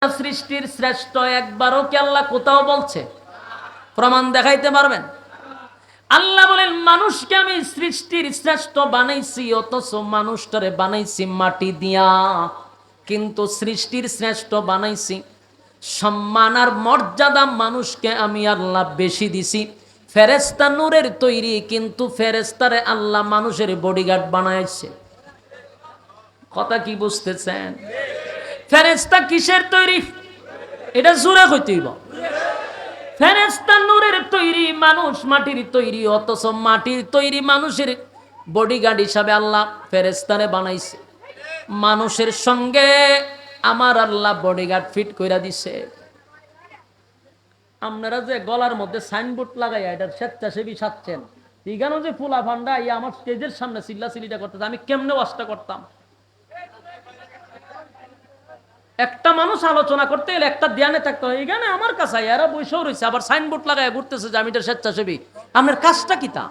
সৃষ্টির শ্রেষ্ঠ একবারও কি আল্লাহ কোথাও বলছে? প্রমাণ দেখাইতে পারবেন? আল্লাহ বলেন মানুষকে আমি সৃষ্টির শ্রেষ্ঠ বানাইছি, অথচ মানুষটারে বানাইছি মাটি দিয়া। কিন্তু সৃষ্টির শ্রেষ্ঠ বানাইছি, সম্মান আর মর্যাদা মানুষকে আমি আল্লাহ বেশি দিছি। ফেরেশতা নূরের তৈরি, কিন্তু ফেরেশতারে আল্লাহ মানুষের বডিগার্ড বানাইছে। কথা কি বুঝতেছেন? ফেরেশতা কিসের তৈরি? এটা জোরে কইতে হইব। ফেরেশতা নূরের তৈরি, মানুষ মাটির তৈরি, অথচ মাটির তৈরি মানুষের বডিগার্ড হিসাবে আল্লাহ ফেরেশতারে বানাইছে। মানুষের সঙ্গে আমার আল্লাহ বডিগার্ড ফিট কইরা দিছে। আপনারা যে গলার মধ্যে সাইনবোর্ড লাগাইয়া এটা স্বেচ্ছাসেবী সাচ্ছেন, এখানে যে ফুলা ফান্ডা ইয়া আমার স্টেজের সামনে চিল্লাচিল্লিটা করতেছে, আমি কেমনে ওয়াজটা করতাম? একটা মানুষ আলোচনা করতে গেলে একটা ধ্যানে থাকতে হয়। এখানে আমার কাছে এরা বৈশাও রয়েছে, আবার সাইনবোর্ড লাগায় ঘুরতেছে যে আমি এটা স্বেচ্ছাসেবী। আপনার কাজটা কি তা?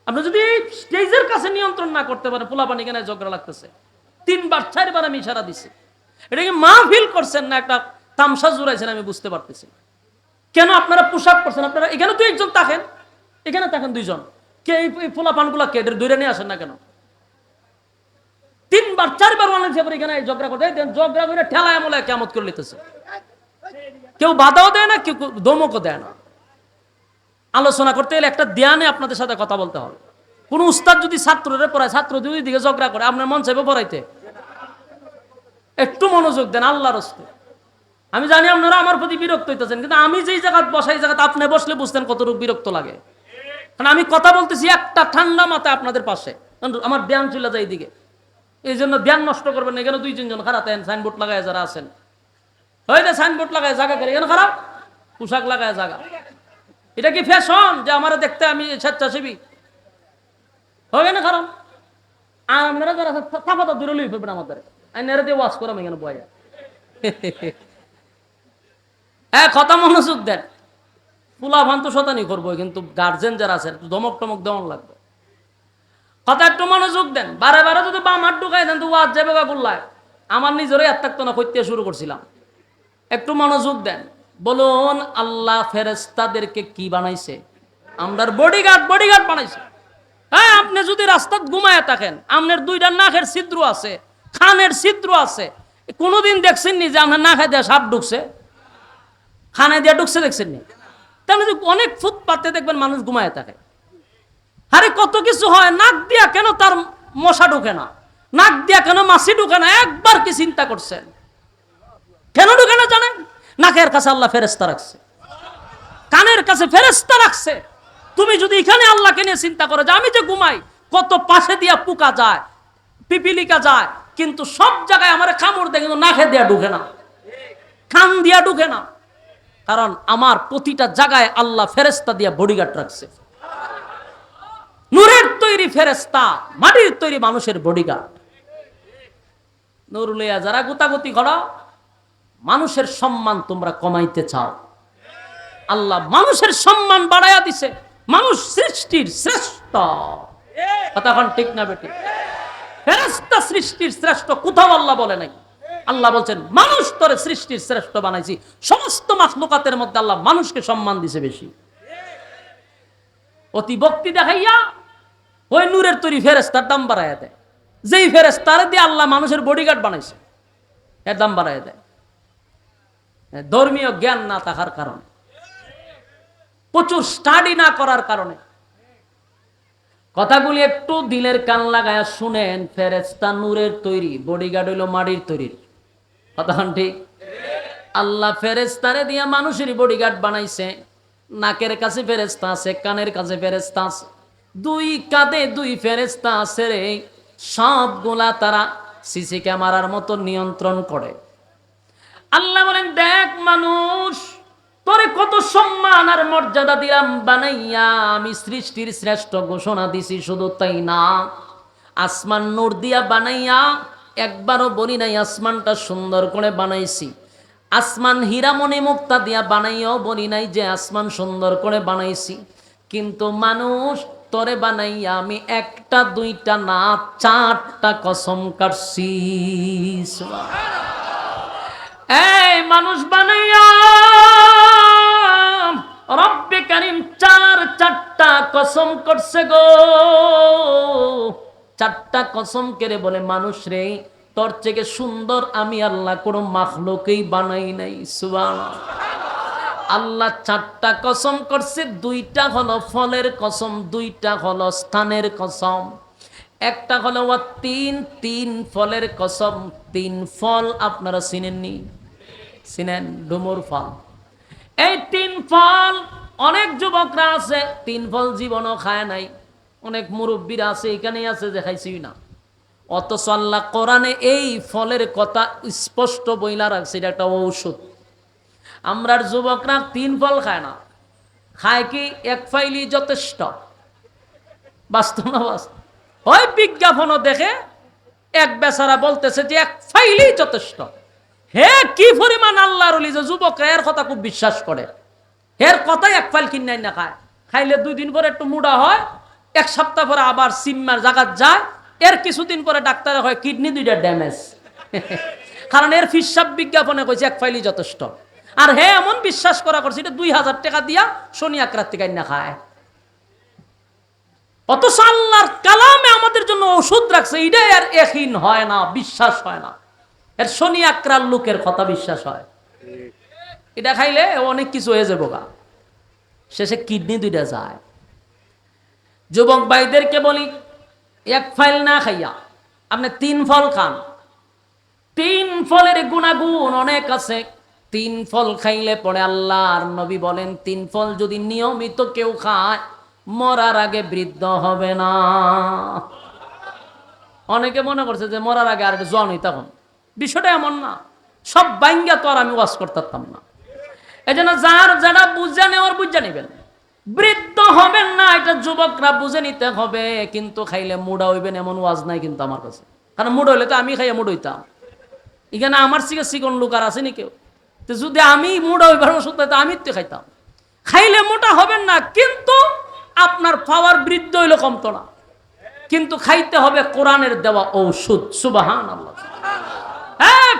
আপনি যদি স্টেজের কাছে নিয়ন্ত্রণ না করতে পারে, পোলাপানি কেন ঝগড়া লাগতেছে? 3বার 4বার আমি ইশারা দিছি। এটা কি মাহফিল করছেন না একটা তামসা জুড়াইছেন? আমি বুঝতে পারতেছি কেন আপনারা পোশাক করছেন। আপনারা এখানে তো একজন থাকেন, এখানে থাকেন 2জন, কে এই পোলাপানগুলা কে দূরে নিয়ে আসেন না কেন? 3বার 4বার বাংলাদেশে এখানে ঝগড়া করতে ঝগড়া করে ঠেলায় আমলায় কেমত করে লিতেছে। কেউ বাধাও দেয় না, কেউ দমকও দেয় না। আলোচনা করতে গেলে একটা ধ্যানে আপনাদের সাথে কথা বলতে হবে। কোন উস্তাদ যদি ছাত্ররে পড়ায়, ছাত্র যদি দিকে ঝগড়া করে, আপনার মন চাইবে পড়াইতে? একটু মনোযোগ দেন আল্লাহর রাস্তায়। আমি জানি আপনারা আমার প্রতি বিরক্ত হইতেছেন, কিন্তু আমি যেই জায়গায় বসাই জায়গাতে আপনি বসলে বুঝতেন কতটুকু বিরক্ত লাগে। কারণ আমি কথা বলতেছি একটা ঠান্ডা মাথায় আপনাদের পাশে, আমার ধ্যান চলে যায় এইদিকে। এই জন্য ধ্যান নষ্ট করবেন না। এখানে 2-3 জন খারাপ সাইনবোর্ড লাগায় যারা আছেন, ওই যে সাইনবোর্ড লাগায় জায়গা করে এখানে খারাপ পোশাক লাগায় জায়গা। এটা কি ফ্যাশন যে আমার দেখতে আমি স্বেচ্ছাসেবী? হবে না খারাপ। আর আপনারা যারা থাপা দূরে লই ফেলবেন আমাদের, আমি নেড়ে দিয়ে ওয়াশ করাম এখানে বয়া। হ্যাঁ, কথা মনোযোগ দেন। ফুলা ভান্ত শতানি করবো, কিন্তু গার্জেন যারা আছে ধমক টমক দেওয়ান লাগবে। কথা একটু মনোযোগ দেন। বারে বারে যদি বাম হাত ঢুকাই দেন তো ওয়াজ যাবে বা গোল্লায়। আমার নিজেরই এত না করতে শুরু করছিলাম। একটু মনোযোগ দেন। বলুন, আল্লাহ ফেরেশতাদেরকে কি বানাইছে? আমরার বডিগার্ড বানাইছে। হ্যাঁ, আপনি যদি রাস্তায় ঘুমায় থাকেন, আপনার 2টা নাকের ছিদ্র আছে, খানের ছিদ্র আছে, কোনোদিন দেখছেন নি যে আপনার নাকে দিয়ে সাপ ঢুকছে, খানে দিয়ে ঢুকছে? দেখছেন নি? তাহলে অনেক ফুটপাতে দেখবেন মানুষ ঘুমায় থাকে। আরে কত কিছু হয়। নাক দিয়া কেন তার মশা ঢুকে না? নাক দিয়া কেন মাছি ঢুকে না? একবার কি চিন্তা করছেন? কেন ঢুকে না জানেন? নাকের কাছে আল্লাহ ফেরেশতা রাখছে, কানের কাছে ফেরেশতা রাখছে। তুমি যদি এখানে আল্লাহকে নিয়ে চিন্তা করো যে আমি যে ঘুমাই, কত পাশে দিয়া পোকা যায়, পিপিলিকা যায়, কিন্তু সব জায়গায় আমার কামড় দেয়, কিন্তু নাকে দিয়া ঢুকে না, কান দিয়া ঢুকে না। কারণ আমার প্রতিটা জায়গায় আল্লাহ ফেরেশতা দিয়া বডিগার্ড রাখছে। নূরের তৈরি ফেরেশতা, মাটির তৈরি মানুষের বডিগার্ড। নূর লইয়া যারা গুতাগুতি করো, মানুষের সম্মান তোমরা কমাইতে চাও, আল্লাহ মানুষের সম্মান বাড়াইয়া দিছে। মানুষ সৃষ্টির শ্রেষ্ঠ। কতক্ষণ ঠিক না বেটি? ফেরেশতা সৃষ্টির শ্রেষ্ঠ কোথাও আল্লাহ বলে নাই। আল্লাহ বলছেন মানুষ তোরে সৃষ্টির শ্রেষ্ঠ বানাইছি। সমস্ত মাখলুকাতের মধ্যে আল্লাহ মানুষকে সম্মান দিছে বেশি। অতি ভক্তি দেখাইয়া ওই নূরের তৈরি ফেরেশতার দাম বাড়াইয়া দেয়। যেই ফেরেশতার দিয়ে আল্লাহ মানুষের বডিগার্ড বানাইছে, এর দাম বাড়াইয়া দেয়। ধর্মীয় জ্ঞান না থাকার কারণে, প্রচুর স্টাডি না করার কারণে। কথাগুলি একটু দিলের কান লাগায়া শুনেন। ফেরেশতা নূরের তৈরি, বডিগার্ড হইল মাটির তৈরি। কথা ঠিক? আল্লাহ ফেরেশতারে দিয়া মানুষের বডিগার্ড বানাইছে। নাকের কাছে ফেরেশতা আছে, কানের কাছে ফেরেশতা আছে, 2 কাঁধে 2 ফেরেশতা আছে রে। সবগুলা তারা সিসি ক্যামেরার মতো নিয়ন্ত্রণ করে। আল্লাহ বলেন দেখ মানুষ, তোরে কত সম্মান আর মর্যাদা দিলাম বানাইয়া। আমি সৃষ্টির শ্রেষ্ঠ ঘোষণা দিছি। শুধু তাই না, আসমান নূর দিয়া বানাইয়া, একবারও বলি নাই আসমানটা সুন্দর করে বানাইছি। আসমান হীরামণি মুক্তা দিয়া বানাইয়াও বলি নাই যে আসমান সুন্দর করে বানাইছি। কিন্তু মানুষ, তোরে বানাইয়া আমি 1টা 2টা না 4টা কসম কাটছি। এই মানুষ বানাইয়া রব্বে কারীম চারটা কসম করছে গো। চারটা কসম করে বলে মানুষ রে, তোর থেকে সুন্দর আমি আল্লাহ কোনো মাখলুকই বানাই নাই। সুবহানাল্লাহ। আল্লাহ চারটা কসম করছে, দুইটা হলো ফলের কসম, দুইটা হলো স্থানের কসম। একটা হলো তিন ফলের কসম। তিন ফল আপনারা চিনেননি? চিনেন? ডুমুর ফল। এই তিন ফল অনেক যুবকরা আছে তিন ফল জীবনও খায় নাই, অনেক মুরব্বীরা আছে এখানেই আছে যে খাইছি না। অথচ আল্লাহ কোরআনে এই ফলের কথা স্পষ্ট বইলা রাখছে, এটা একটা ঔষধ। আমরার যুবকরা তিন ফল খায় না, খায় কি এক ফাইলই যথেষ্ট। বাস্তব না বাস্তব? ওই বিজ্ঞাপনও দেখে এক বেচারা বলতেছে যে এক ফাইলই যথেষ্ট। হে কি পরিমাণ আল্লাহর ওলি যে যুবকরা এর কথা খুব বিশ্বাস করে, এর কথাই এক ফাইল কিনাই না খায়। খাইলে 2 দিন পরে একটু মুড়া হয়, 1 সপ্তাহ পরে আবার সিম্মার জাগাত যায়, এর কিছুদিন পরে ডাক্তারে হয় কিডনি 2টা ড্যামেজ। কারণ এর ফিসাব বিজ্ঞাপনে কইছে এক ফাইলই যথেষ্ট। আর হে এমন বিশ্বাস করা করছে এটা 2000 টাকা দিয়া শনি আকরাত্তি কাইনা খায়। অথচ আল্লাহর কালামে আমাদের জন্য ওষুধ রাখছে, এটাই আর ইয়াকিন হয় না, বিশ্বাস হয় না। এর শনি আকরার লোকের কথা বিশ্বাস হয়। এটা খাইলে অনেক কিছু হয়ে যাবো গা, শেষে কিডনি 2টা যায়। যুবক ভাইদেরকে বলি, এক ফাইল না খাইয়া আপনি 3 ফল খান। 3 ফলের গুণাগুণ অনেক আছে। 3 ফল খাইলে পরে আল্লাহর নবী বলেন 3 ফল যদি নিয়মিত কেউ খায় মরার আগে বৃদ্ধ হবে না। অনেকে মনে করছে যে মরার আগে আর জন হই, তখন বিষয়টা এমন না। সব বাইঙ্গা তো আর আমি ওয়াজ করতাম না। এই জন্য যারা বুঝা নেওয়ার বুঝা নেবেন, বৃদ্ধ হবেন না এটা যুবকরা বুঝে নিতে হবে। কিন্তু খাইলে মুড়া হইবেন এমন ওয়াজ নাই কিন্তু আমার কাছে। কারণ মুড় হইলে তো আমি খাইয়া মুড় হইতাম। এখানে আমার থেকে চিকন লোক আর আসেনি কেউ। তো যদি আমি মুড়া হইবার ওষুধ তো আমি তো খাইতাম। খাইলে মোটা হবেন না, কিন্তু আপনার পাওয়ার বৃদ্ধ হইলে কমতো না। কিন্তু খাইতে হবে কোরআনের দেওয়া ঔষধ। সুবহানাল্লাহ। হ্যাঁ,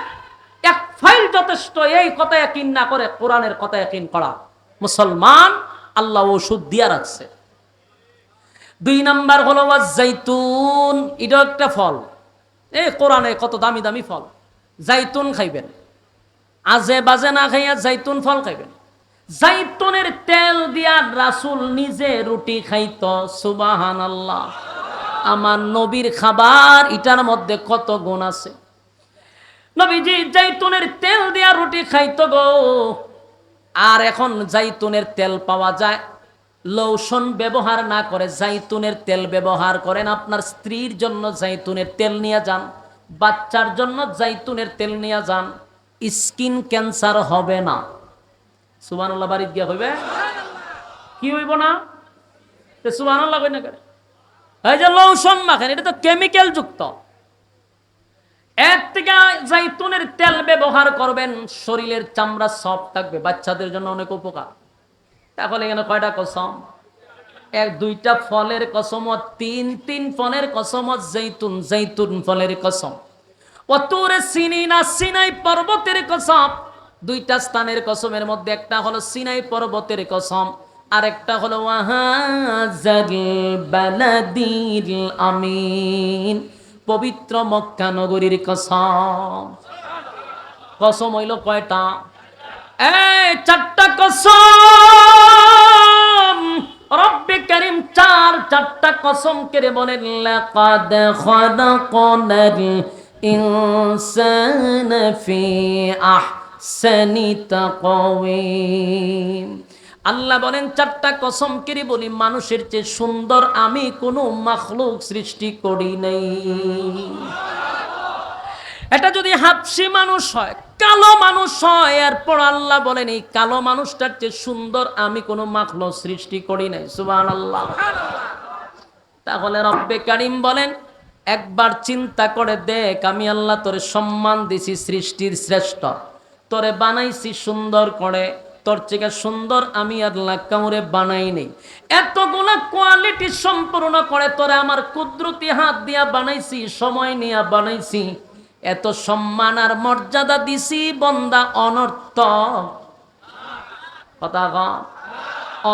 এক ফাইল যথেষ্ট, এই কথা ইয়াকিন না করে কোরআনের কথা ইয়াকিন করা মুসলমান আল্লাহ ওষুধ দিয়া রাখছে। 2 নাম্বার হলো জাইতুন, এটা একটা ফল। এই কোরআনে কত দামি দামি ফল। জাইতুন খাইবেন, আজে বাজে না খাইয়া জাইতুন ফল খাইবেন। জাইতুনের তেল দিয়া রাসূল নিজে রুটি খাইতো। সুবহানাল্লাহ। আমার নবীর খাবার, এটার মধ্যে কত গুণ আছে। নবীজি জাইতুনের তেল দিয়া রুটি খাইতো গো। আর এখন জাইতুনের তেল পাওয়া যায়, লোশন ব্যবহার না করে জাইতুনের তেল ব্যবহার করেন। আপনার স্ত্রীর জন্য জাইতুনের তেল নিয়ে যান, বাচ্চার জন্য জাইতুনের তেল নিয়ে যান, স্কিন ক্যান্সার হবে না। সুবহানাল্লাহ। বাড়িতে গিয়া হইবে কি হইব না? সুবহানাল্লাহ কই না করে? এই যে লোশন মাখেন, এটা তো কেমিক্যাল যুক্ত। এর থেকে জাইতুনের তেল ব্যবহার করবেন, শরীরের চামড়া সফট থাকবে, বাচ্চাদের জন্য অনেক উপকার। তাহলে এখানে কয়টা কসম? 2টা ফলের কসম, 3 ফলের কসম। জাইতুন ফলের কসম। ওয়াতুরে সিনিনা, সিনাই পর্বতের কসম। 2টা স্থানের কসমের মধ্যে একটা হলো সিনাই পর্বতের কসম, আর একটা হলো ওয়াহাজাল বালাদিল আমিন, পবিত্র মক্কা নগরীর কসম। কসম হইল কয়টা? এই 4টা কসম। রব্বে কারীম চারটা কসম করে বলেন লাকাদ খালাকনাল ইনসানা ফি আহসানি তাকওয়িম। আল্লাহ বলেন 4টা কসম করে বলি, মানুষের চেয়ে সুন্দর আমি কোনো মাখলুক সৃষ্টি করি নাই। এটা যদি হাবশী মানুষ হয়, কালো মানুষ হয়, এরপর আল্লাহ বলেন এই কালো মানুষটার চেয়ে সুন্দর আমি কোনো মাখলুক সৃষ্টি করি নাই। সুবহানাল্লাহ। তাহলে রব্বে কারীম বলেন একবার চিন্তা করে দেখ, আমি আল্লাহ তোরে সম্মান দিছি, সৃষ্টির শ্রেষ্ঠ, তোরে বানাইছি সুন্দর করে, তোর থেকে সুন্দর আমি আল্লাহ কাউরে বানাই নেই। এতগুলা কোয়ালিটি সম্পূর্ণ করে তোরে আমার কুদরতি হাত দিয়া বানাইছি, সময় নিয়ে বানাইছি। এত সম্মান আর মর্যাদা দিছি, বন্দা অনর্থক কথা কন,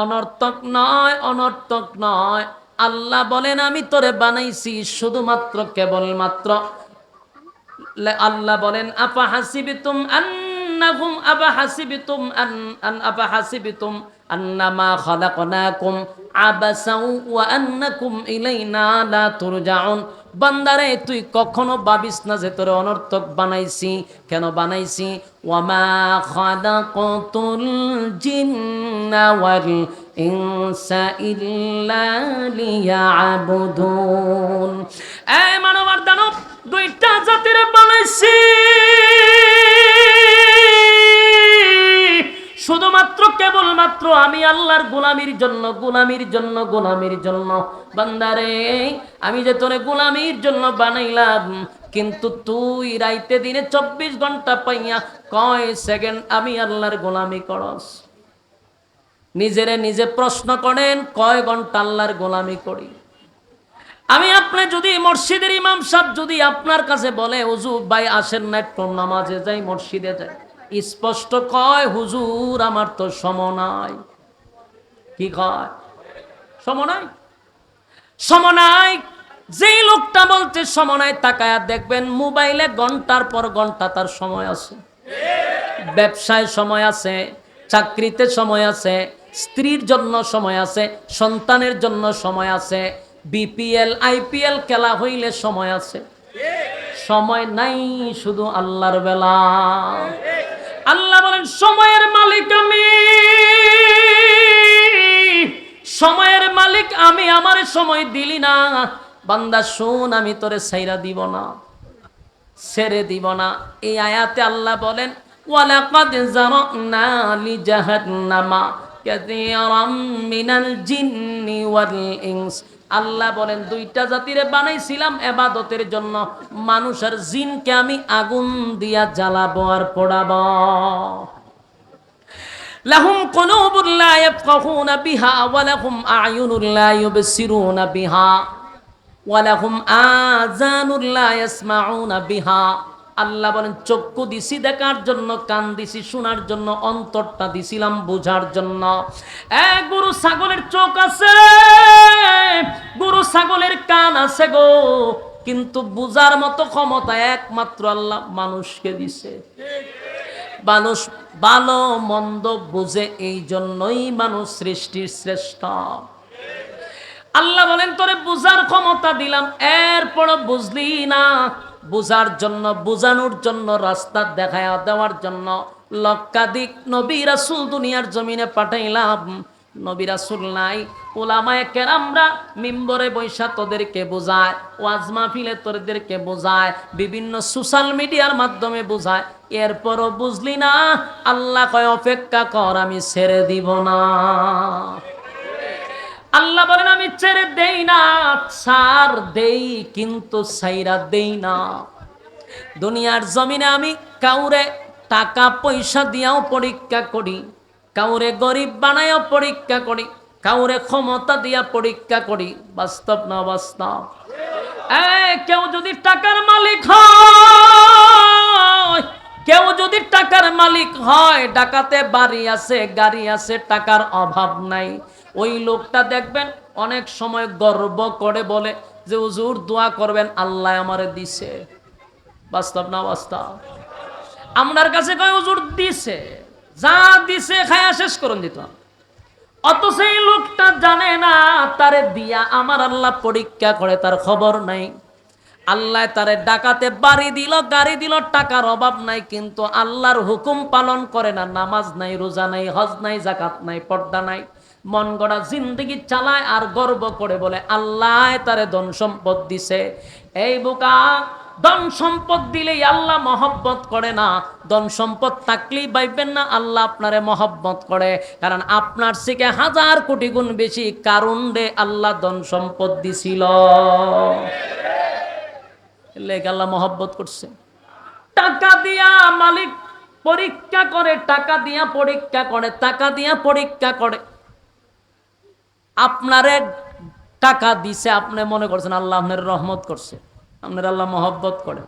অনর্থক নয়, অনর্থক নয়। আল্লাহ বলেন আমি তোরে বানাইছি শুধুমাত্র কেবলমাত্র, আল্লাহ বলেন আফা হাসিবিতুম আন্নাকুম আবা হাসিবিতুম আবা হাসিবিতুম আন্নামা খালাকনাকুম আবাসাও ওয়া আন্নাকুম ইলাইনা লা তুরজাউন। বান্দারে তুই কখনো ভাবিস না যে তোরে অনর্থক বানাইছি। কেন বানাইছি? ওয়ামা খালাকাতুল জিন্না ওয়াল ইনসা ইল্লা লিয়াবুদুন। এই মানব আর দানব দুইটা জাতির বানাইছি শুধুমাত্র কেবলমাত্র আমি আল্লাহর গোলামির জন্য, গোলামির জন্য, গোলামির জন্য। বান্দারে আমি যে তোরে গোলামির জন্য বানাইলাম, কিন্তু তুই রাইতে দিনে 24 ঘন্টা পাইয়া কয় সেকেন্ড আমি আল্লাহর গোলামি করস? নিজেরে নিজে প্রশ্ন করেন, কয় ঘন্টা আল্লাহর গোলামি করি? আমি আপনি যদি মসজিদের ইমাম সাহেব যদি আপনার কাছে বলে হুজুর ভাই আসেন না একটু নামাজে যাই, মসজিদে যাই, স্পষ্ট কয় হুজুর আমার তো সময় নাই। কি কয়? সময় নাই, সময় নাই। যেই লোকটা বলতে সময় নাই, তাকায়া দেখবেন মোবাইলে ঘন্টার পর ঘন্টা তার সময় আছে, ব্যবসায় সময় আছে, চাকরিতে সময় আছে, স্ত্রীর জন্য সময় আছে, সন্তানের জন্য সময় আছে, বিপিএল আইপিএল খেলা হইলে সময় আছে। সময় নাই শুধু আল্লাহর বেলা। আল্লাহ বলেন সময়ের মালিক আমি, সময়ের মালিক আমি। আমার সময় দিলি না বান্দা, শোন আমি তোরে ছাইরা দিব না, ছেড়ে দিব না। এই আয়াতে আল্লাহ বলেন ওয়ালাকাদ যারানা লিজাহান্নামা কাসীরাম মিনাল জিন্নি ওয়াল ইনস। আল্লাহ বলেন দুইটা জাতিরে বানাইছিলাম ইবাদতের জন্য, মানুষ আর জিনকে আমি আগুন দিয়া জ্বালাবো আর পোড়াবো। লাহুম কুলুবুন লা ইয়াফকাহুনা বিহা ওয়া লাহুম আ'য়ুনুন লা ইউবসিরুনা বিহা ওয়া লাহুম আযানুন লা ইয়াসমাউনা বিহা। আল্লাহ বলেন চক্ষু দিছি দেখার জন্য, কান দিছি শোনার জন্য, অন্তরটা দিছিলাম বোঝার জন্য। গরু ছাগলের চোখ আছে, গরু ছাগলের কান আছে গো, কিন্তু বুঝার মতো ক্ষমতা একমাত্র আল্লাহ মানুষকে দিছে। মানুষ ভালো মন্দ বুঝে, এই জন্যই মানুষ সৃষ্টির শ্রেষ্ঠ। আল্লাহ বলেন তোরে বুঝার ক্ষমতা দিলাম, এরপর বুঝলি না। বুঝার জন্য, বুঝানোর জন্য, রাস্তা দেখায়া দেওয়ার জন্য লক্ষাধিক নবী রাসূল দুনিয়ার জমিনে পাঠাইলাম। নবী রাসূল নাই, উলামায়ে কেরামরা মিম্বরে বৈশা তোদেরকে বোঝায়, ওয়াজ মাহফিলে তোদেরকে বোঝায়, বিভিন্ন সোশ্যাল মিডিয়ার মাধ্যমে বোঝায়, এরপরও বুঝলি না। আল্লাহ কয় অপেক্ষা কর, আমি ছেড়ে দিব না। আল্লাহ বলেন আমি ছেড়ে দেই না, ছাড় দেই কিন্তু ছাইরা দেই না। দুনিয়ার জমিনে আমি কাউরে টাকা পয়সা দিয়াও পরীক্ষা করি, কাউরে গরিব বানায়ও পরীক্ষা করি, কাউরে ক্ষমতা দিয়া পরীক্ষা করি। বাস্তব না বাস্তব? কেউ যদি টাকার মালিক হয়, কেউ যদি টাকার মালিক হয়, ডাকাতে বাড়ি আছে, গাড়ি আছে, টাকার অভাব নাই, ওই লোকটা দেখবেন অনেক সময় গর্ব করে বলে যে হুজুর দোয়া করবেন আল্লাহ আমারে দিছে। বাস্তব না বাস্তব? আমরার কাছে কয় হুজুর দিছে, যা দিছে খায়া শেষ করুন দিত। অথচ এই লোকটা জানে না তারে দিয়া আমার আল্লাহ পরীক্ষা করে, তার খবর নাই। আল্লাহ তারে ডাকাতে বাড়ি দিল, গাড়ি দিল, টাকার অভাব নাই, কিন্তু আল্লাহর হুকুম পালন করে না। নামাজ নাই, রোজা নাই, হজ নাই, যাকাত নাই, পর্দা নাই, মন গড়া জিন্দেগি চালায় আর গর্ব করে বলে আল্লাহ তারে ধন সম্পদ দিছে। এই বোকা, ধন সম্পদ দিলেই আল্লাহ মহব্বত করে না। ধন সম্পদ থাকলেই ভাববেন না আল্লাহ আপনারে মহব্বত করে, কারণ আপনার থেকে 1000 কোটি গুণ বেশি কারণ রে আল্লাহ ধন সম্পদ দিছিল, আল্লাহ মহব্বত করছে। টাকা দিয়া মালিক পরীক্ষা করে, টাকা দিয়া পরীক্ষা করে, টাকা দিয়া পরীক্ষা করে। আপনারে টাকা দিছে, আপনি মনে করছেন আল্লাহ আপনার রহমত করছে, আপনার আল্লাহ মহব্বত করে।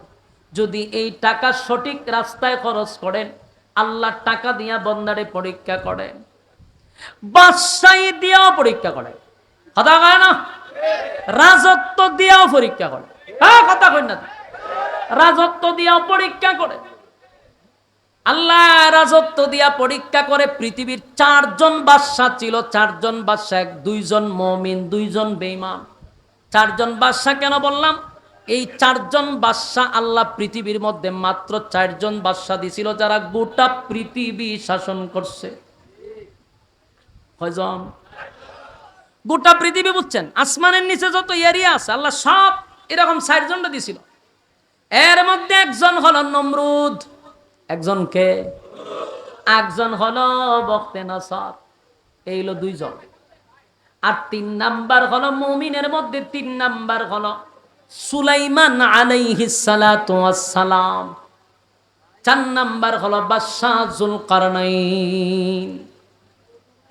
যদি এই টাকা সঠিক রাস্তায় খরচ করেন, আল্লাহ টাকা দিয়া বন্দারে পরীক্ষা করেন, বাদশাহী দিয়াও পরীক্ষা করে, কথা কয় না, রাজত্ব দিয়াও পরীক্ষা করে, হ্যাঁ কথা কই না, রাজত্ব দিয়াও পরীক্ষা করে। আল্লাহ রাজত্ব দিয়া পরীক্ষা করে। পৃথিবীর 4 জন বাদশা ছিল, 4 জন বাদশা, 2 জন মুমিন, 2 জন বেঈমান। 4 জন বাদশা কেন বললাম? এই 4 জন বাদশা আল্লাহ পৃথিবীর মধ্যে মাত্র 4 জন বাদশা দিছিল যারা গোটা পৃথিবী শাসন করছে। কয়জন? গোটা পৃথিবী, বুঝছেন? আসমানের নিচে যত এরিয়া আছে আল্লাহ সব এরকম 4 জন দিছিল। এর মধ্যে একজন হলো নমরুদ, একজন কে? একজন হলো বখতেনসর, এই হলো 2 জন। আর 3 নাম্বার হলো মুমিনের মধ্যে 3 নাম্বার হলো সুলাইমান আলাইহিস সালাতু ওয়াস সালাম। 4 নাম্বার হলো বাদশা যুলকারনাইন।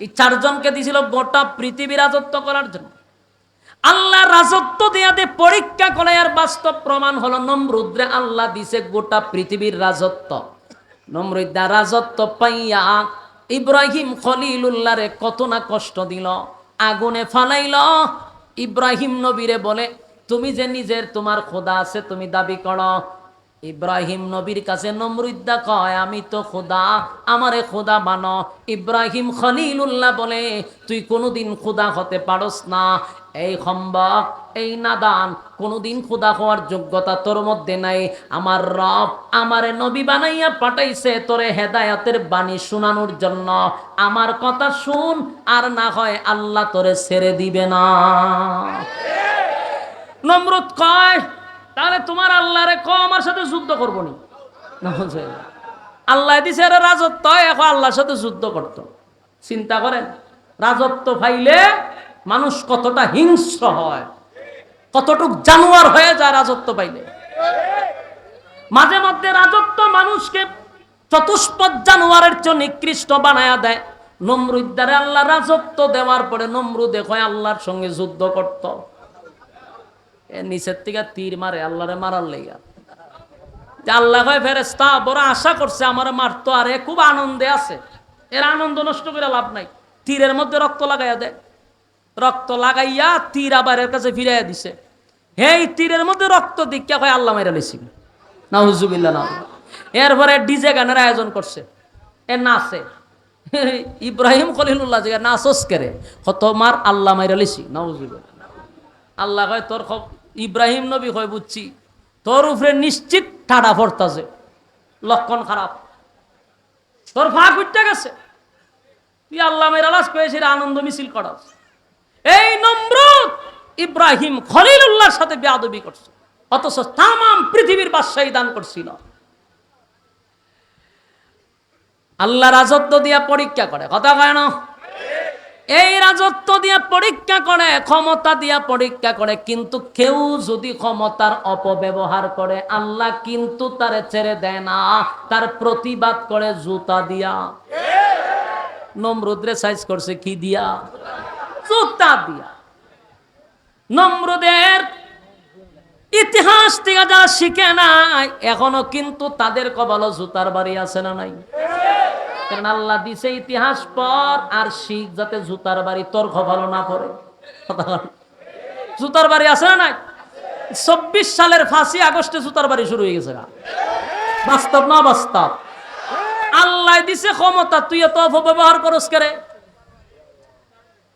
এই 4 জনকে দিছিল গোটা পৃথিবী রাজত্ব করার জন্য। আল্লাহ রাজত্ব দেয়াতে পরীক্ষা করে, আর বাস্তব প্রমাণ হলো নমরুদরে আল্লাহ দিছে গোটা পৃথিবীর রাজত্ব। নমরুদ রাজত্ব পাইয়া ইব্রাহিম খলিলুল্লাহরে কত না কষ্ট দিল, আগুনে ফালাইল। ইব্রাহিম নবীরে বলে, তুমি যে নিজের তোমার খোদা আছে তুমি দাবি করো। ইব্রাহিম নবীর কাছে নমরুদ্দা কয়, আমি তো খোদা, আমারে খোদা বানো। ইব্রাহিম খলিলুল্লাহ বলে, তুই কোনোদিন খোদা হতে পারস না। এই খম্বক, এই নাদান, কোনোদিন খোদা হওয়ার যোগ্যতা তোর মধ্যে নাই। আমার রব আমারে নবী বানাইয়া পাঠাইছে তোরে হেদায়েতের বাণী শোনানোর জন্য। আমার কথা শুন, আর না হয় আল্লাহ তোরে ছেড়ে দিবে না। নমরুদ কয়, তাহলে তোমার আল্লাহরে কও আমার সাথে যুদ্ধ করবো নি। আল্লাহ দিছে এর রাজত্ব, এখন আল্লাহর সাথে যুদ্ধ করত। চিন্তা করেন, রাজত্ব পাইলে মানুষ কতটা হিংস্র হয়, কতটুক জানোয়ার হয়ে যায় রাজত্ব পাইলে। মাঝে মধ্যে রাজত্ব মানুষকে চতুষ্পদ জানোয়ারের চেয়ে নিকৃষ্ট বানায়া দেয়। নমরুদ্দারে আল্লাহ রাজত্ব দেওয়ার পরে নমরুদে কয় আল্লাহর সঙ্গে যুদ্ধ করত। নিচের থেকে তীর মারে আল্লাহরে মারার লেগা। আল্লাহ কয়, ফেরেশতা বড় আশা করছে আমার মারতো, আর এ খুব আনন্দে আছে, এর আনন্দ নষ্ট করে লাভ নাই। তীরের মধ্যে রক্ত লাগাইয়া দেয়, রক্ত লাগাইয়া তীর আবার এর কাছে ফিরাইয়া দিছে। এই তীরের মধ্যে রক্ত দিকা কয় আল্লাহ মাইরা লেছি, নাউজুবিল্লাহ না। এরপরে ডিজে গানের আয়োজন করছে, এ নাচে। ইব্রাহিম খলিলুল্লাহ যে নাচস করে, কত মার আল্লাহ মাইরা লেছি, নাউজুবিল্লাহ। আল্লাহ কয়, তোর ইব্রাহিম নবী কয়, বুঝছি তোর উপরে নিশ্চিত ঠাডা পড়তাছে, লক্ষণ খারাপ, তোর ফাঁক উঠতে গেছে, তুই আল্লাহ মেরা লাশ পেয়েছে আনন্দ মিছিল করাস। এই নমরুদ ইব্রাহিম খলিলুল্লাহর সাথে বেয়াদবি করছে, অথচ তামাম পৃথিবীর বাদশাহী দান করছিল। আল্লাহ রাজত্ব দিয়া পরীক্ষা করে, কথা কয় না? এই রাজত্ব দিয়া পরীক্ষা করে, ক্ষমতা দিয়া পরীক্ষা করে, কিন্তু কেউ যদি ক্ষমতার অপব্যবহার করে আল্লাহ কিন্তু তারে ছেড়ে দেয় না, তার প্রতিবাদ করে জুতা দিয়া। নমরুদরে সাইজ করছে কি দিয়া? জুতা দিয়া। নমরুদের ইতিহাস থেকে যারা শিখে নাই এখনো কিন্তু তাদের কপালে জুতার বাড়ি আছে না নাই? কারণ আল্লাহ দিছে ইতিহাস পর আর শিখ, যাতে জুতার বাড়ি তোর কপালে না পড়ে। জুতার বাড়ি আছে না নাই? 24 সালের 5ই আগস্টে জুতার বাড়ি শুরু হয়ে গেছে। বাস্তব না বাস্তব? আল্লাহ দিছে ক্ষমতা, তুই এত অপব্যবহার করস করে?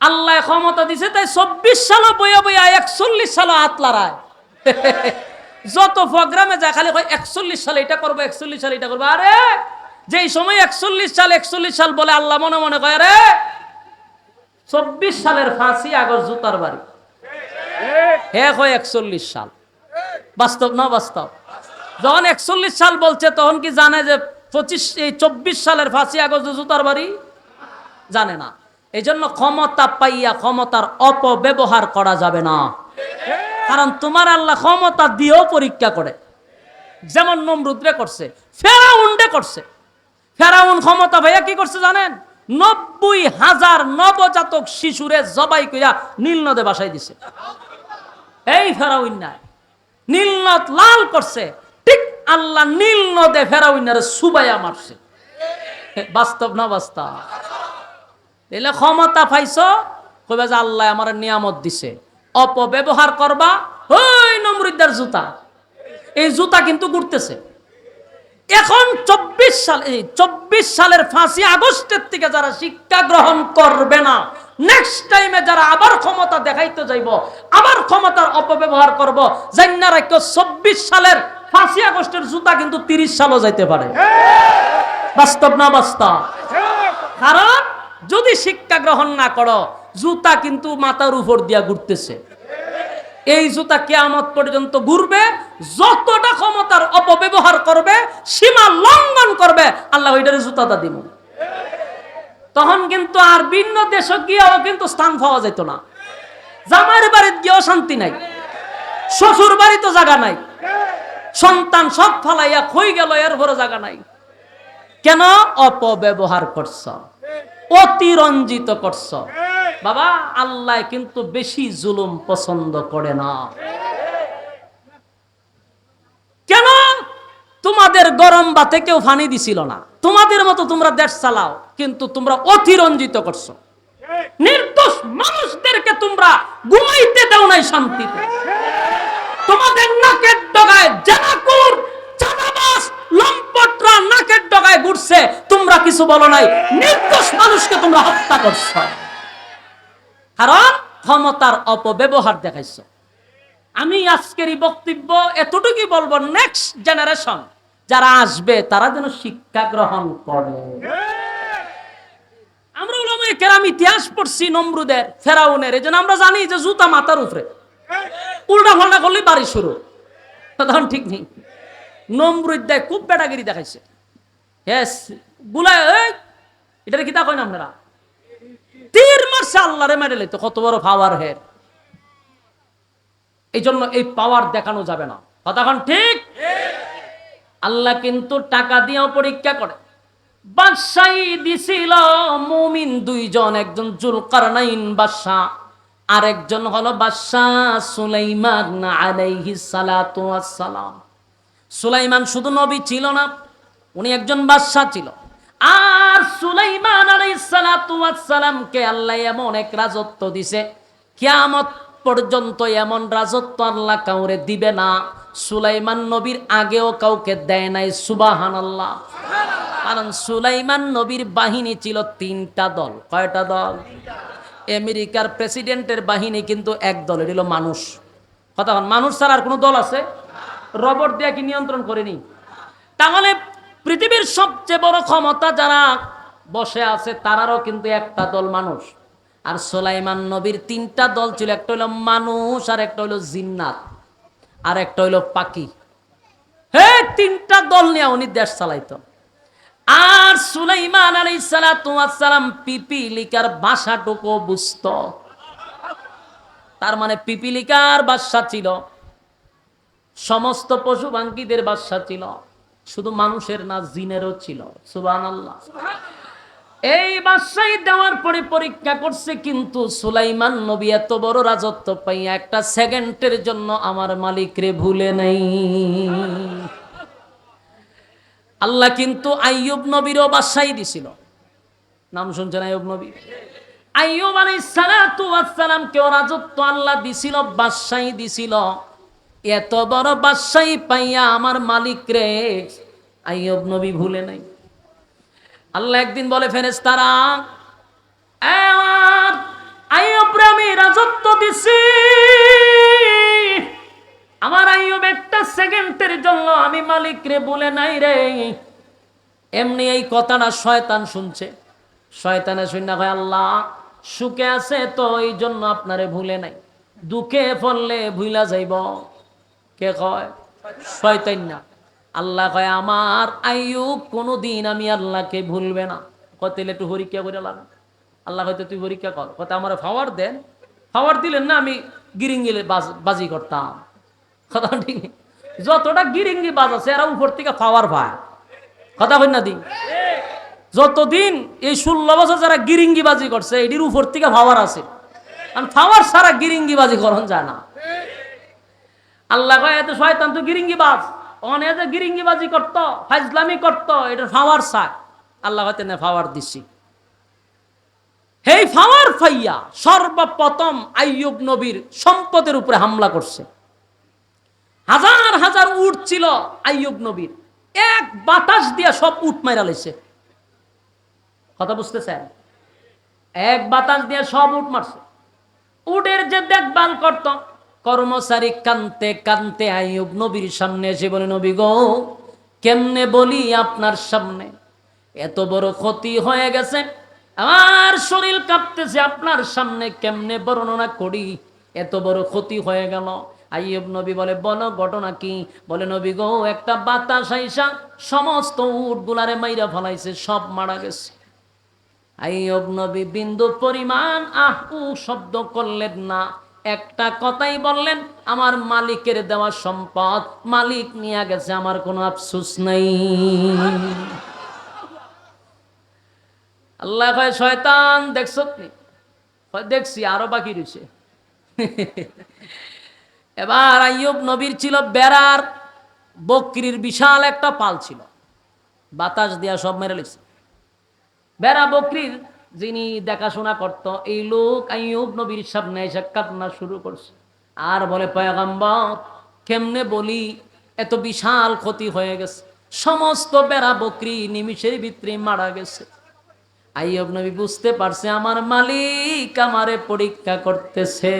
আল্লাহ ক্ষমতা দিছে তাই 24 সালও বইয়া বইয়া 41 সালও হাত লড়ায়। যত প্রোগ্রামে যায় খালি 41 সালে এটা করবো, 41 সালে এটা করবো। আরে যেই সময় 41 সাল বলে আল্লাহ মনে মনে কয় আরে 24 সালের 5ই আগস্ট জুতার বাড়ি, হ্যাঁ 41 সাল। বাস্তব না বাস্তব? যখন 41 সাল বলছে তখন কি জানে যে 24 সালের 5ই আগস্ট জুতার বাড়ি? জানে না। এই জন্য ক্ষমতা পাইয়া ক্ষমতার অপব্যবহার করা যাবে না, কারণ তোমার আল্লাহ ক্ষমতা দিয়েও পরীক্ষা করে। যেমন নমরুদরে করছে, ফেরাউনরে করছে। ফেরাউন ক্ষমতা ভাইয়া কি করছে জানেন? 90,000 নবজাতক শিশুরে জবাই কইরা নীল নদে বাসায় দিছে। এই ফেরাউন নাই, নীল নদ লাল করছে, ঠিক আল্লাহ নীল নদে ফেরাউনের সুবাইয়া মারছে। বাস্তব না বাস্তব? এলে ক্ষমতা পাইছো, কইবা যে আল্লাহ আমার নিয়ামত দিছে, অপব্যবহার করবা। ওই নমরুদের জুতা, এই জুতা কিন্তু ঘুরতেছে এখন। 24 সালের 5ই আগস্টের থেকে যারা শিক্ষা গ্রহণ করবে না, নেক্সট টাইমে যারা আবার ক্ষমতা দেখাইতে যাইব, আবার ক্ষমতার অপব্যবহার করব, জান্না রাখো 24 সালের 5ই আগস্টের জুতা কিন্তু 30 সালও যাইতে পারে। বাস্তব না বাস্তব? কারণ যদি শিক্ষা গ্রহণ না করো, জুতা কিন্তু মাথার উপর দিয়া ঘুরতেছে। এই জুতা কিয়ামত পর্যন্ত ঘুরবে। যতটা ক্ষমতার অপব্যবহার করবে, সীমা লঙ্ঘন করবে, আল্লাহ ওইটারে জুতাটা দিব। তখন কিন্তু আর ভিন্ন দেশে গিয়েও কিন্তু স্থান পাওয়া যেত না। জামাইয়ের বাড়িতে গিয়েও শান্তি নাই, শ্বশুর বাড়িতে জায়গা নাই, সন্তান সব ফালাইয়া খই গেল, এর উপরে জায়গা নাই। কেন? অপব্যবহার করছ, অতিরঞ্জিত করছ। বাবা, আল্লাহ কিন্তু বেশি জুলুম পছন্দ করে না। কেন? তোমাদের গরম ভাতে কেউ পানি দিছিল না, তোমাদের মতো তোমরা দেশ চালাও, কিন্তু তোমরা অতিরঞ্জিত করছো। নির্দোষ মানুষদেরকে তোমরা ঘুমাইতে দাও নাই শান্তিতে। তোমাদের নাকের ডগায় জানাকুর, চাঁদাবাজ, লম্পটরা নাকের ডগায় ঘুরছে, তোমরা কিছু বলো নাই। নির্দোষ মানুষকে তোমরা হত্যা করছো, কারণ ক্ষমতার অপব্যবহার দেখাইছো। আমি আজকের এই বক্তব্য এতটুকুই বলবো, নেক্সট জেনারেশন যারা আসবে তারা যেন শিক্ষা গ্রহণ করে। আমরা উলামায়ে কেরাম ইতিহাস পড়ছি নমরুদের, ফেরাউনের, এজন্য আমরা জানি যে জুতা মাথার উপরে, উল্টা পাল্টা করলে বাড়ি শুরু। তখন ঠিক নেই। নমরুদ দেয় খুব বেটাগিরি দেখাইছে। হ্যাঁ, গুলায় এটার কি তা কয় না আপনারা? তীর মারছে, আল্লাহরে মেরে লইতো। কত বড় পাওয়ার হের! এই জন্য এই পাওয়ার দেখানো যাবে না। কতক্ষণ ঠিক? আল্লাহ কিন্তু টাকা দিয়েও পরীক্ষা করে। বাদশাহী দিছিল মুমিন দুইজন, একজন জুলকারনাইন বাদশা, আরেকজন হলো বাদশা সুলাইমান আলাইহিস সালাতু ওয়াস সালাম। সুলাইমান শুধু নবী ছিল না, উনি একজন বাদশা ছিল। আর সুলাইমান আলাইহিস সালাতু ওয়াস সালামকে আল্লাহ এমন এক রাজত্ব দিছে, কিয়ামত পর্যন্ত এমন রাজত্ব আল্লাহ কাউরে দিবে না। সুলাইমান নবীর আগেও কাউকে দেয় নাই। সুবহানাল্লাহ। কারণ সুলাইমান নবীর বাহিনী ছিল 3টা দল। কয়টা দল? আমেরিকার প্রেসিডেন্টের বাহিনী কিন্তু এক দল, এটা হলো মানুষ। কথা বল, মানুষ ছাড়া আর কোনো দল আছে? রবট দিয়ে কি নিয়ন্ত্রণ করেনি? তাহলে পৃথিবীর সবচেয়ে বড় ক্ষমতা যারা বসে আছে তারারও কিন্তু একটা দল মানুষ। আর সুলাইমান নবীর 3টা দল ছিল, একটা হলো মানুষ, আর একটা হলো জিন্নাত, আর একটা হলো পাখি। হে, 3টা দল নিয়ে উনি দেশ চালাইতো। আর সুলাইমান আলাইহিস সালাতু ওয়াস সালাম পিপিলিকার ভাষাটুকু বুঝতো। তার মানে পিপিলিকার বাদশা ছিল, সমস্ত পশু পাখিদের বাদশা ছিল, শুধু মানুষের না, জিনেরও ছিল। সুবহানাল্লাহ। এই বাদশাহী দেওয়ার পরে পরীক্ষা করছে, কিন্তু সুলাইমান নবী এত বড় রাজত্ব পাইয়া একটা সেকেন্ডের জন্য আমার মালিকরে ভুলে নাই। আল্লাহ কিন্তু আইয়ুব নবীরও বাদশাহী দিছিল। নাম শুনছেন আইয়ুব নবী? আইয়ুব আলাইহিস সালাতু ওয়াস সালামকে রাজত্ব আল্লাহ দিছিল, বাদশাহী দিছিল। এত বড় বাদশাহী পাইয়া আমার মালিকরে আইয়ুব নবী ভুলে নাই। আল্লাহ একদিন বলে, ফেরেশতারা, আইয়ুবরে আমি রাজত্ব দিছি, আমার আইয়ুব একটা সেকেন্ডের জন্য আমি মালিকরে বলে নাই রে। এমনি এই কথাটা শয়তান শুনছে। শয়তানে শুনে কয়, আল্লাহ সুখে আছে তো এই জন্য আপনারে ভুলে নাই, দুঃখে পড়লে ভুলা যাইব। কে কয়? শয়তান না। আল্লাহ কয়, আমার আইয়ুব কোনোদিন আমি আল্লাহকে ভুলবে না। কত একটু পরীক্ষা করে লাগ। আল্লাহ হয়তো তুই পরীক্ষা কর, কত আমার ফাওয়ার দেন, ফাওয়ার দিলেন না আমি গিরিঙ্গি বাজি করতাম। কথা ঠিক, যতটা গিরিঙ্গি বাজ আছে এরা উপর থেকে ফাওয়ার পায়। কথা কই না দিন, যতদিন এই 16 বছর যারা গিরিঙ্গি বাজি করছে এটির উপর থেকে ফাওয়ার আছে, কারণ ফাওয়ার ছাড়া গিরিঙ্গি বাজি করন যায় না। আল্লাহ কয়, এত শয়তান তো গিরিঙ্গি বাজ, অনে যে গিরিঙ্গিবাজি করতো, ফাইজলামি করতো, এটা ফাওয়ার চায়। আল্লাহ হয়তো না ফাওয়ার দিছি। এই ফাওয়ার ফাইয়া সর্বপ্রথম আইয়ুব নবীর সম্পদের উপরে হামলা করছে। হাজার হাজার উট ছিল আইয়ুব নবীর, এক বাতাস দিয়া সব উট মাইরা লাইছে। কথা বুঝতেছেন? এক বাতাস দিয়ে সব উট মারছে। উটের যে দেখভাল করত কর্মচারী কানতে কানতে আইয়ুব নবীর সামনে এসে বলে, নবী গো, কেমনে বলি আপনার সামনে, এত বড় ক্ষতি হয়ে গেছে, আমার শরীর কাঁপতেছে, আপনার সামনে কেমনে বর্ণনা করি, এত বড় ক্ষতি হয়ে গেল। আইয়ুব নবী বলে, বলো ঘটনা কি? বলে, নবী গো, একটা বাতাস আইসা সমস্ত উটগুলারে মাইরা ফলাইছে, সব মারা গেছে। আইয়ুব নবী বিন্দু পরিমাণ আহ উ শব্দ করলেন না, একটা কথাই বললেন, আমার মালিকের দেওয়া সম্পদ মালিক নিয়ে গেছে, আমার কোনো আফসোস নাই। আল্লাহ কয়, শয়তান দেখছ নি? দেখছি, আরো বাকি রয়েছে। এবার আইয়ুব নবীর ছিল বেড়ার বকরির বিশাল একটা পাল ছিল, বাতাস দিয়া সব মেরে লেছে। বেড়া বকরির যিনি দেখাশোনা করত, এই লোক আইয়ুব নবীর সামনে এসে কান্না শুরু করছে আর বলে, পয়গম্বর, কেমনে বলি, এত বিশাল ক্ষতি হয়ে গেছে, সমস্ত বেড়া বকরি নিমিষের ভিতরে মারা গেছে। আইয়ুব নবী বুঝতে পারছে আমার মালিক আমারে পরীক্ষা করতেছে।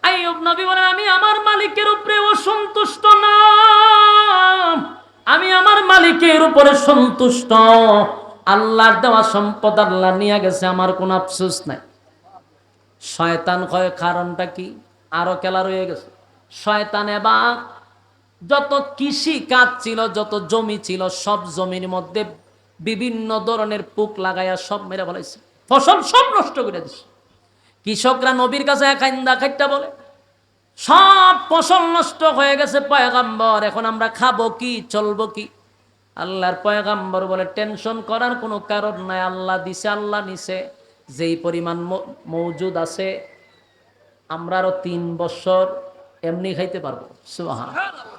আইয়ুব নবী বলেন, আমি আমার মালিকের উপরে অসন্তুষ্ট না, আমি আমার মালিকের উপরে সন্তুষ্ট। আল্লাহর দেওয়া সম্পদ আল্লাহ নিয়ে গেছে, আমার কোনো আফসোস নাই। শয়তান কয়, কারণটা কি? আরো খেলা রয়ে গেছে। শয়তান এবার যত কৃষি কাজ ছিল, যত জমি ছিল, সব জমির মধ্যে বিভিন্ন ধরনের পোক লাগাইয়া সব মেরে ফেলাইছে, ফসল সব নষ্ট করে দিছে। কৃষকরা নবীর কাছে কাইন্দা খাইটা বলে, সব ফসল নষ্ট হয়ে গেছে পয়গম্বর, এখন আমরা খাবো কি, চলবো কি? আল্লাহর পয়গম্বর বলে, টেনশন করার কোনো কারণ নাই, আল্লাহ দিছে, আল্লাহ নিছে, যেই পরিমাণ মজুদ আছে আমরা আরো 3 বছর এমনি খাইতে পারবো। সুবহানাল্লাহ।